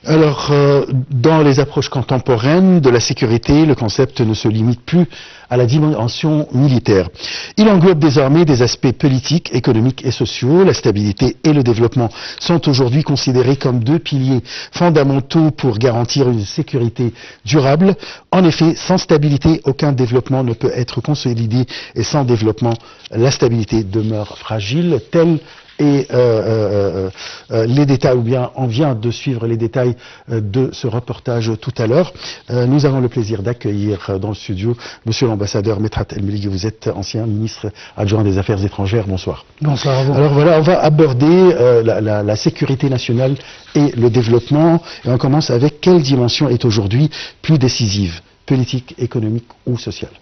Alors, dans les approches contemporaines de la sécurité, le concept ne se limite plus à la dimension militaire. Il englobe désormais des aspects politiques, économiques et sociaux. La stabilité et le développement sont aujourd'hui considérés comme deux piliers fondamentaux pour garantir une sécurité durable. En effet, sans stabilité, aucun développement ne peut être consolidé et sans développement, la stabilité demeure fragile. Et les détails, ou bien on vient de suivre les détails de ce reportage tout à l'heure. Nous avons le plaisir d'accueillir dans le studio Monsieur l'ambassadeur Medhat El-Meligui. Vous êtes ancien ministre adjoint des Affaires étrangères. Bonsoir. Bonsoir à vous. Alors voilà, on va aborder la sécurité nationale et le développement. Et on commence avec quelle dimension est aujourd'hui plus décisive, politique, économique ou sociale?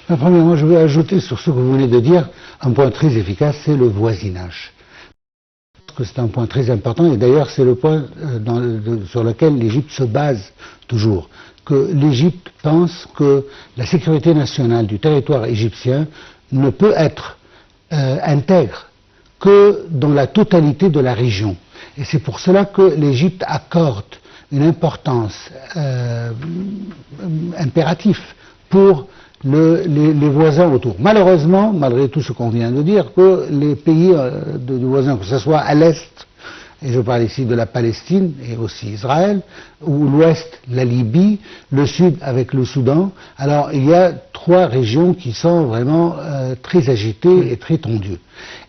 Premièrement, je veux ajouter sur ce que vous venez de dire un point très efficace, c'est le voisinage. Que c'est un point très important et d'ailleurs c'est le point sur lequel l'Égypte se base toujours. Que l'Égypte pense que la sécurité nationale du territoire égyptien ne peut être intègre que dans la totalité de la région. Et c'est pour cela que l'Égypte accorde une importance impérative pour les voisins autour. Malheureusement, malgré tout ce qu'on vient de dire, que les pays de voisins, que ce soit à l'est, et je parle ici de la Palestine et aussi Israël, ou l'ouest, la Libye, le sud avec le Soudan, alors il y a trois régions qui sont vraiment très agitées et très tendues.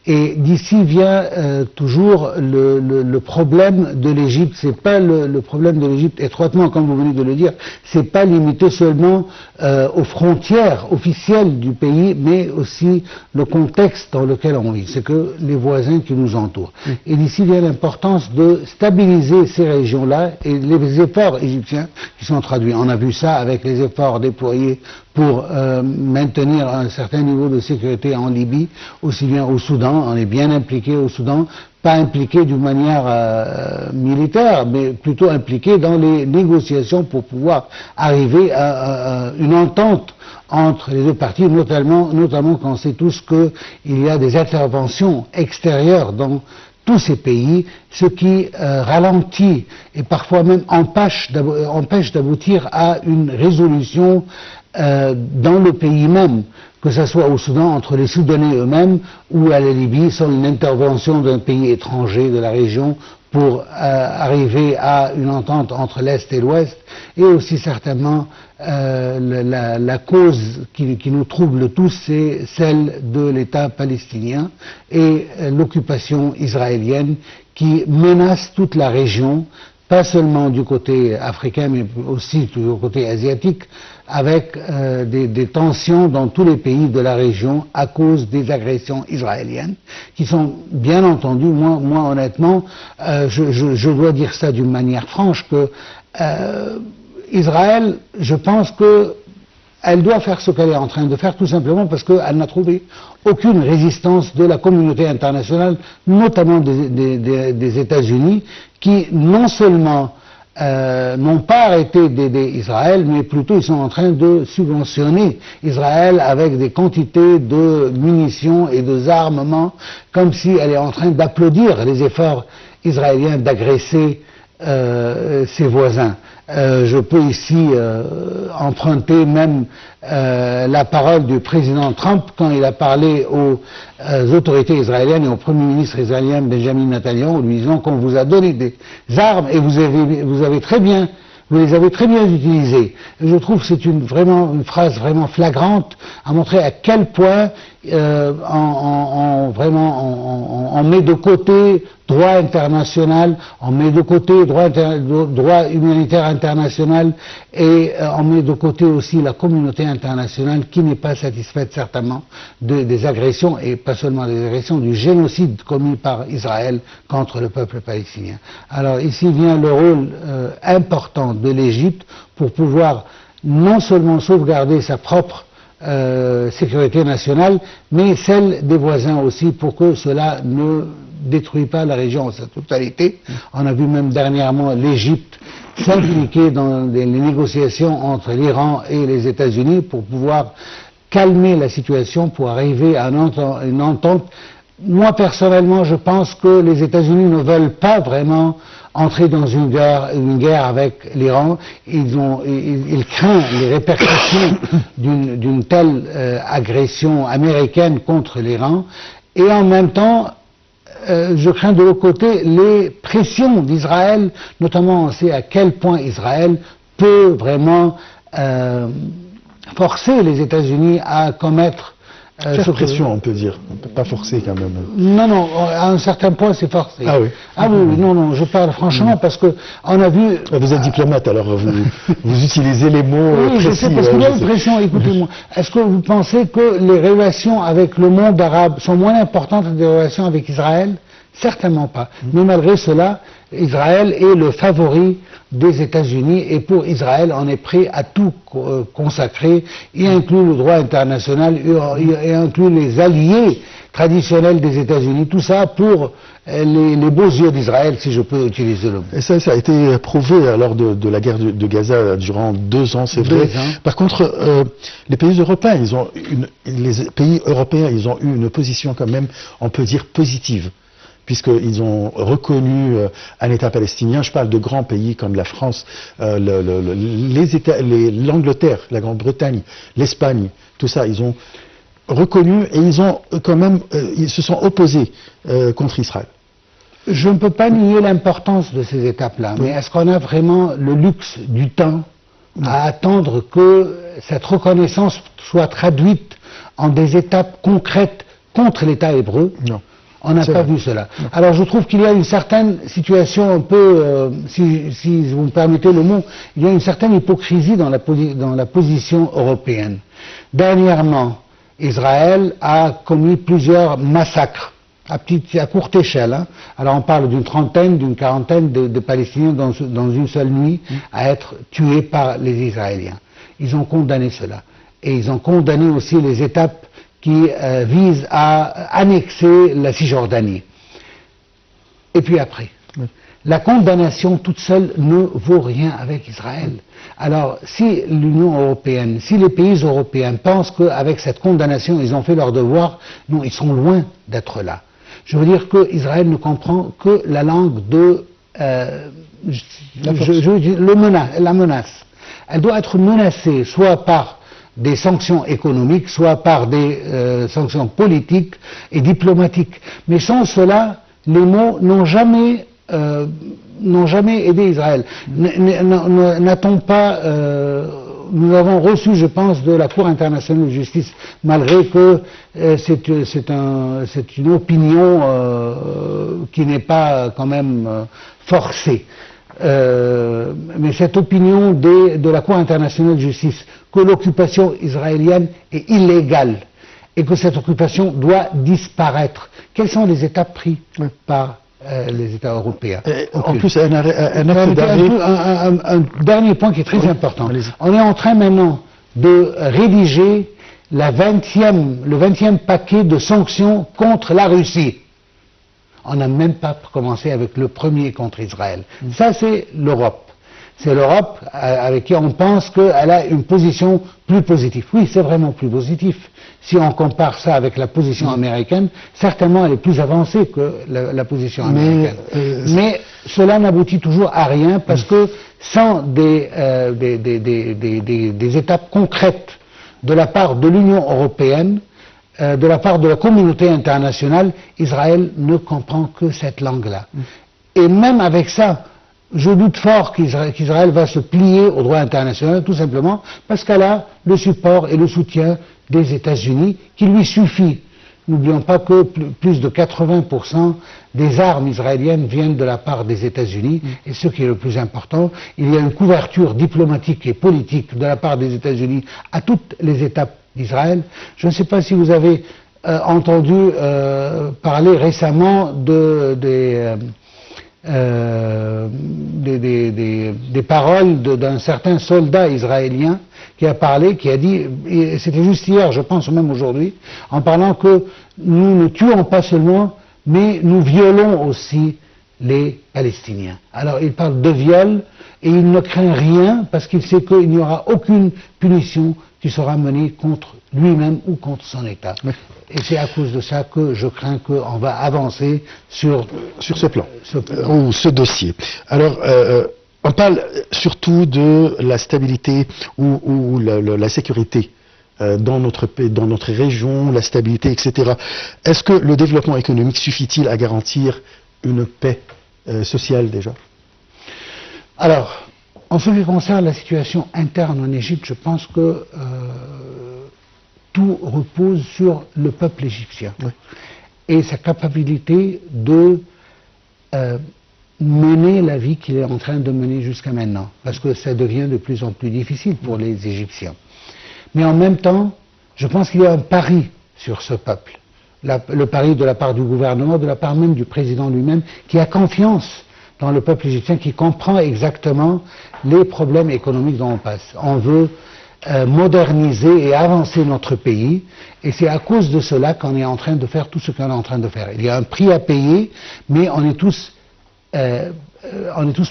Et d'ici vient toujours le problème de l'Égypte. C'est pas le problème de l'Égypte étroitement, comme vous venez de le dire. C'est pas limité seulement aux frontières officielles du pays, mais aussi le contexte dans lequel on vit. C'est que les voisins qui nous entourent. Et d'ici vient l'importance de stabiliser ces régions-là et les efforts égyptiens qui sont traduits. On a vu ça avec les efforts déployés pour maintenir un certain niveau de sécurité en Libye, aussi bien au Soudan. On est bien impliqué au Soudan, pas impliqué d'une manière militaire, mais plutôt impliqué dans les négociations pour pouvoir arriver à une entente entre les deux parties, notamment quand on sait tous qu'il y a des interventions extérieures dans tous ces pays, ce qui ralentit et parfois même empêche d'aboutir à une résolution dans le pays même, que ce soit au Soudan entre les Soudanais eux-mêmes ou à la Libye, sans une intervention d'un pays étranger de la région pour arriver à une entente entre l'Est et l'Ouest, et aussi certainement la cause qui nous trouble tous, c'est celle de l'État palestinien et l'occupation israélienne qui menace toute la région, pas seulement du côté africain, mais aussi du côté asiatique, avec des tensions dans tous les pays de la région à cause des agressions israéliennes, qui sont bien entendu, moi honnêtement, je dois dire ça d'une manière franche, que Israël, je pense que elle doit faire ce qu'elle est en train de faire, tout simplement parce qu'elle n'a trouvé aucune résistance de la communauté internationale, notamment des États-Unis, qui non seulement n'ont pas arrêté d'aider Israël, mais plutôt ils sont en train de subventionner Israël avec des quantités de munitions et d'armements, comme si elle est en train d'applaudir les efforts israéliens d'agresser ses voisins. Je peux ici emprunter même la parole du président Trump quand il a parlé aux autorités israéliennes et au premier ministre israélien Benjamin Netanyahu, lui disant qu'on vous a donné des armes et vous les avez très bien utilisées. Et je trouve que c'est une phrase vraiment flagrante à montrer à quel point on met de côté droit international, on met de côté droit humanitaire international et on met de côté aussi la communauté internationale qui n'est pas satisfaite certainement des agressions, et pas seulement des agressions, du génocide commis par Israël contre le peuple palestinien. Alors ici vient le rôle important de l'Égypte pour pouvoir non seulement sauvegarder sa propre sécurité nationale, mais celle des voisins aussi, pour que cela ne détruit pas la région en sa totalité. On a vu même dernièrement l'Égypte s'impliquer dans les négociations entre l'Iran et les États-Unis pour pouvoir calmer la situation, pour arriver à une entente moi personnellement, je pense que les États-Unis ne veulent pas vraiment entrer dans une guerre avec l'Iran. Ils craignent les répercussions d'une telle agression américaine contre l'Iran. Et en même temps, je crains de l'autre côté les pressions d'Israël, notamment on sait à quel point Israël peut vraiment forcer les États-Unis à commettre faire pression, on peut dire. On ne peut pas forcer quand même. Non, non, à un certain point, c'est forcé. Ah oui. Ah oui, oui, non, non, je parle franchement parce que on a vu. Vous êtes diplomate, alors vous utilisez les mots oui, précis. Je sais, parce qu'il y a une pression. Écoutez-moi, est-ce que vous pensez que les relations avec le monde arabe sont moins importantes que des relations avec Israël? Certainement pas. Mais malgré cela, Israël est le favori des États-Unis et pour Israël, on est prêt à tout consacrer, y inclut le droit international, y inclut les alliés traditionnels des États-Unis, tout ça pour les beaux yeux d'Israël, si je peux utiliser le mot. Et ça a été prouvé lors de la guerre de Gaza durant 2 ans, c'est vrai. Par contre, les pays européens, ils ont eu une position quand même, on peut dire, positive, puisqu'ils ont reconnu un État palestinien. Je parle de grands pays comme la France, l'Angleterre, la Grande-Bretagne, l'Espagne, tout ça, ils ont reconnu et ils ont quand même, ils se sont opposés contre Israël. Je ne peux pas nier l'importance de ces étapes-là, mais est-ce qu'on a vraiment le luxe du temps à attendre que cette reconnaissance soit traduite en des étapes concrètes contre l'État hébreu? Non. On n'a pas vu cela. Non. Alors je trouve qu'il y a une certaine situation un peu, si vous me permettez le mot, il y a une certaine hypocrisie dans la position européenne. Dernièrement, Israël a commis plusieurs massacres à courte échelle. Hein. Alors on parle d'une trentaine, d'une quarantaine de Palestiniens dans une seule nuit à être tués par les Israéliens. Ils ont condamné cela. Et ils ont condamné aussi les étapes qui vise à annexer la Cisjordanie. Et puis après, la condamnation toute seule ne vaut rien avec Israël. Alors, si l'Union européenne, si les pays européens pensent qu'avec cette condamnation, ils ont fait leur devoir, non, ils sont loin d'être là. Je veux dire qu'Israël ne comprend que la langue de la menace. Elle doit être menacée soit par des sanctions économiques, soit par des sanctions politiques et diplomatiques. Mais sans cela, les mots n'ont jamais aidé Israël. N'a-t-on pas... nous avons reçu, je pense, de la Cour internationale de justice, malgré que c'est une opinion qui n'est pas quand même forcée. Mais cette opinion de la Cour internationale de justice, que l'occupation israélienne est illégale et que cette occupation doit disparaître. Quelles sont les étapes prises par les États européens? En plus, un dernier point qui est très important. On est en train maintenant de rédiger le 20e paquet de sanctions contre la Russie. On n'a même pas commencé avec le premier contre Israël. Ça, c'est l'Europe. C'est l'Europe avec qui on pense qu'elle a une position plus positive. Oui, c'est vraiment plus positif. Si on compare ça avec la position américaine, certainement elle est plus avancée que la position américaine. Mais cela n'aboutit toujours à rien parce que sans des étapes concrètes de la part de l'Union européenne, de la part de la communauté internationale, Israël ne comprend que cette langue-là. Et même avec ça, je doute fort qu'Israël va se plier au droit international, tout simplement parce qu'elle a le support et le soutien des États-Unis qui lui suffit. N'oublions pas que plus de 80% des armes israéliennes viennent de la part des États-Unis, et ce qui est le plus important, il y a une couverture diplomatique et politique de la part des États-Unis à toutes les étapes d'Israël. Je ne sais pas si vous avez entendu parler récemment des paroles d'un certain soldat israélien qui a parlé, qui a dit, c'était juste hier, je pense même aujourd'hui, en parlant que nous ne tuons pas seulement, mais nous violons aussi les Palestiniens. Alors il parle de viol et il ne craint rien parce qu'il sait qu'il n'y aura aucune punition qui sera mené contre lui-même ou contre son État. Oui. Et c'est à cause de ça que je crains qu'on va avancer sur ce plan, ou ce dossier. Alors, on parle surtout de la stabilité ou la sécurité dans notre pays, dans notre région, la stabilité, etc. Est-ce que le développement économique suffit-il à garantir une paix sociale déjà? Alors, en ce qui concerne la situation interne en Égypte, je pense que tout repose sur le peuple égyptien et sa capacité de mener la vie qu'il est en train de mener jusqu'à maintenant, parce que ça devient de plus en plus difficile pour les Égyptiens. Mais en même temps, je pense qu'il y a un pari sur ce peuple, le pari de la part du gouvernement, de la part même du président lui-même, qui a confiance dans le peuple égyptien, qui comprend exactement les problèmes économiques dont on passe. On veut moderniser et avancer notre pays, et c'est à cause de cela qu'on est en train de faire tout ce qu'on est en train de faire. Il y a un prix à payer, mais on est tous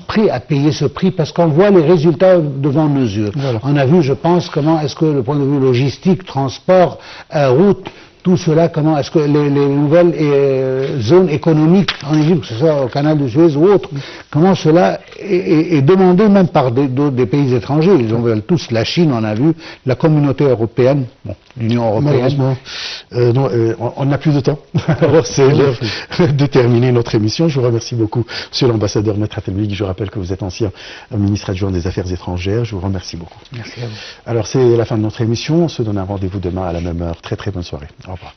prêts à payer ce prix parce qu'on voit les résultats devant nos yeux. Voilà. On a vu, je pense, comment est-ce que le point de vue logistique, transport, route, tout cela, comment est-ce que les nouvelles zones économiques en Égypte, que ce soit au canal de Suez ou autre, comment cela est demandé même par des pays étrangers. Ils en veulent tous. La Chine, on a vu, la communauté européenne, bon, l'Union européenne. On n'a plus de temps. Alors c'est l'heure de terminer notre émission. Je vous remercie beaucoup, Monsieur l'ambassadeur Maître Atelbig. Je rappelle que vous êtes ancien ministre adjoint des Affaires étrangères. Je vous remercie beaucoup. Merci à vous. Alors c'est la fin de notre émission. On se donne un rendez-vous demain à la même heure. Très très bonne soirée. Au revoir.